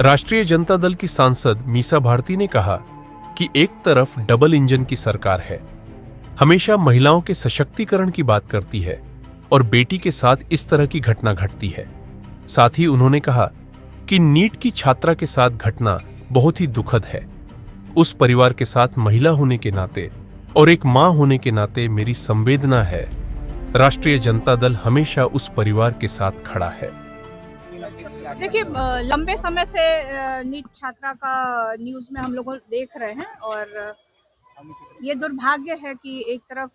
राष्ट्रीय जनता दल की सांसद मीसा भारती ने कहा कि एक तरफ डबल इंजन की सरकार है, हमेशा महिलाओं के सशक्तिकरण की बात करती है और बेटी के साथ इस तरह की घटना घटती है। साथ ही उन्होंने कहा कि नीट की छात्रा के साथ घटना बहुत ही दुखद है। उस परिवार के साथ महिला होने के नाते और एक मां होने के नाते मेरी संवेदना है। राष्ट्रीय जनता दल हमेशा उस परिवार के साथ खड़ा है। देखिए, लंबे समय से नीट छात्रा का न्यूज़ में हम लोग देख रहे हैं और ये दुर्भाग्य है कि एक तरफ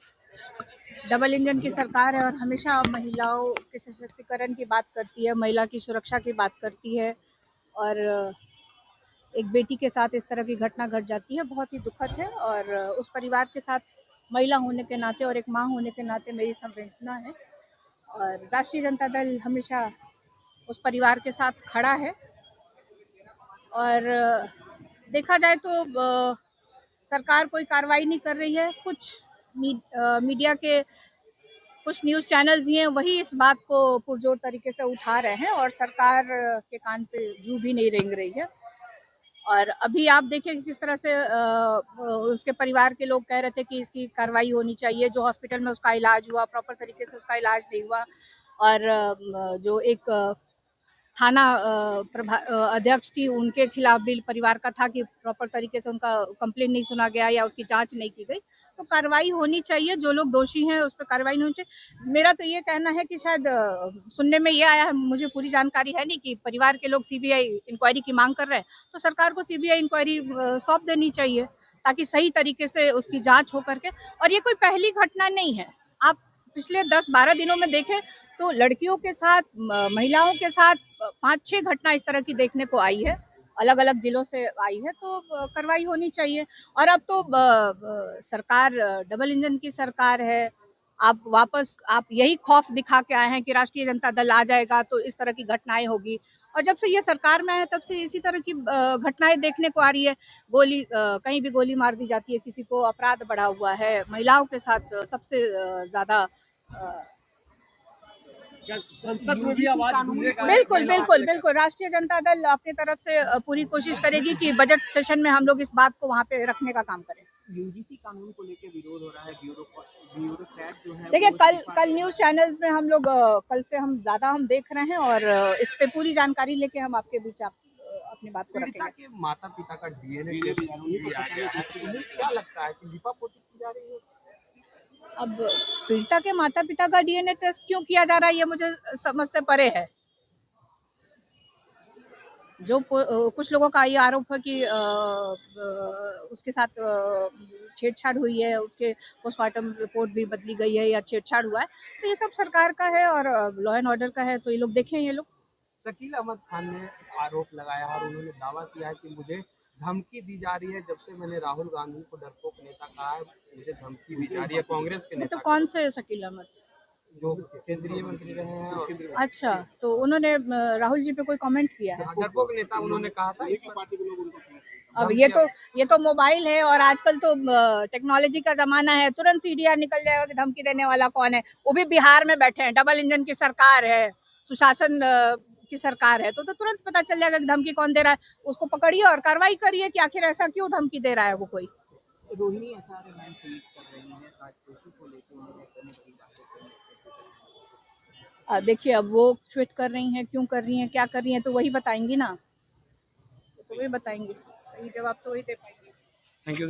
डबल इंजन की सरकार है और हमेशा महिलाओं के सशक्तिकरण की बात करती है, महिला की सुरक्षा की बात करती है और एक बेटी के साथ इस तरह की घटना घट जाती है। बहुत ही दुखद है और उस परिवार के साथ महिला होने के नाते और एक माँ होने के नाते मेरी संवेदना है और राष्ट्रीय जनता दल हमेशा उस परिवार के साथ खड़ा है। और देखा जाए तो सरकार कोई कार्रवाई नहीं कर रही है। कुछ मीडिया के कुछ न्यूज़ चैनल्स ही हैं, वही इस बात को पुरजोर तरीके से उठा रहे हैं और सरकार के कान पे जू भी नहीं रेंग रही है। और अभी आप देखिए कि किस तरह से उसके परिवार के लोग कह रहे थे कि इसकी कार्रवाई होनी चाहिए। जो हॉस्पिटल में उसका इलाज हुआ, प्रॉपर तरीके से उसका इलाज नहीं हुआ और जो एक थाना अध्यक्ष थी, उनके खिलाफ भी परिवार का था कि प्रॉपर तरीके से उनका कंप्लेंट नहीं सुना गया या उसकी जांच नहीं की गई। तो कार्रवाई होनी चाहिए, जो लोग दोषी हैं उस पर कार्रवाई नहीं होनी चाहिए। मेरा तो ये कहना है कि शायद सुनने में ये आया है, मुझे पूरी जानकारी है नहीं, कि परिवार के लोग सीबीआई इंक्वायरी की मांग कर रहे हैं। तो सरकार को सीबीआई इंक्वायरी सौंप देनी चाहिए ताकि सही तरीके से उसकी जाँच हो करके। और ये कोई पहली घटना नहीं है। आप पिछले 10-12 दिनों में देखें तो लड़कियों के साथ, महिलाओं के साथ 5-6 घटना इस तरह की देखने को आई है, अलग अलग जिलों से आई है। तो कार्रवाई होनी चाहिए। और अब तो सरकार डबल इंजन की सरकार है। आप यही खौफ दिखा के आए हैं कि राष्ट्रीय जनता दल आ जाएगा तो इस तरह की घटनाएं होगी। और जब से ये सरकार में है तब से इसी तरह की घटनाएं देखने को आ रही है। कहीं भी गोली मार दी जाती है किसी को, अपराध बढ़ा हुआ है, महिलाओं के साथ सबसे ज्यादा बिल्कुल। राष्ट्रीय जनता दल अपनी तरफ से पूरी कोशिश करेगी कि बजट सेशन में हम लोग इस बात को वहाँ पे रखने का काम करें। यूजीसी कानून को लेकर विरोध हो रहा है, ब्यूरोक्रेट जो है। देखिए, कल न्यूज़ चैनल्स में हम लोग कल से हम देख रहे हैं और इस पे पूरी जानकारी लेके हम आपके बीच अपनी बात को रखेंगे। माता पिता का डीएनए टेस्ट किया गया है, क्या लगता है कि लिपापोती की जा रही है? अब पीड़िता के माता पिता का डीएनए टेस्ट क्यों किया जा रहा है, ये मुझे समझ से परे है। जो कुछ लोगों का ये आरोप है कि उसके साथ छेड़छाड़ हुई है, उसके पोस्टमार्टम रिपोर्ट भी बदली गई है या छेड़छाड़ हुआ है, तो ये सब सरकार का है और लॉ एंड ऑर्डर का है। तो ये लोग देखें। ये लोग शकील अहमद खान ने आरोप लगाया और उन्होंने दावा किया है कि मुझे धमकी दी जा रही है। जब से मैंने राहुल गांधी को डरपोक नेता कहा है, मुझे धमकी दी जा रही है। कांग्रेस के नेता, तो कौन से शकील अहमद जो केंद्रीय मंत्री रहे हैं? अच्छा, तो उन्होंने राहुल जी पे कोई कमेंट किया है? डरपोक नेता उन्होंने कहा था। अब ये तो मोबाइल है और आजकल तो टेक्नोलॉजी का जमाना है, तुरंत सीडीआर निकल जाएगा कि धमकी देने वाला कौन है। वो भी बिहार में बैठे हैं, डबल इंजन की सरकार है, सुशासन की सरकार है, तो तुरंत पता चल जाएगा कि धमकी कौन दे रहा है। उसको पकड़िए और कार्रवाई करिए कि आखिर ऐसा क्यों धमकी दे रहा है वो कोई। रोहिणी आचार्य मैम ट्वीट कर रही हैं ताजपोशी को लेकर, उन्होंने देखिए, अब वो ट्वीट कर रही हैं, क्यों कर रही हैं, क्या कर रही हैं, तो वही बताएंगी ना, तो वही बताएंगी। सही जवाब तो वही दे पाएंगे। Thank you.